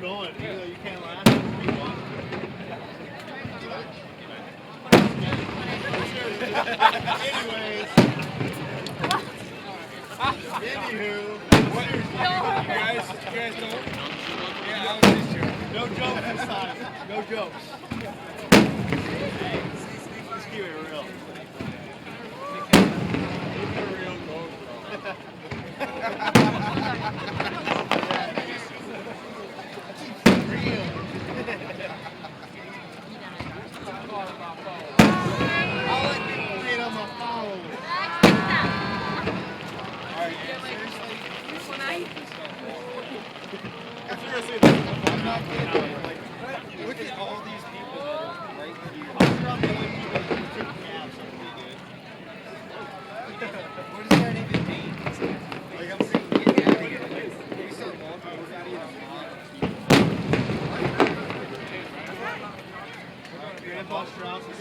going. You can't laugh. Keep walking. Anyways. Anywho. You guys don't? Yeah, I was just joking. No jokes this time. No jokes. Let's keep it real. Keep it real close, bro. I'll let people read on my phone. Seriously, I'm not kidding. Like, look at all these people that are right here. I'm not the only people that took cabs. What does that even mean? Like, I'm saying, get out of here. Like, we start walking, we're not even on. Grandpa Strauss is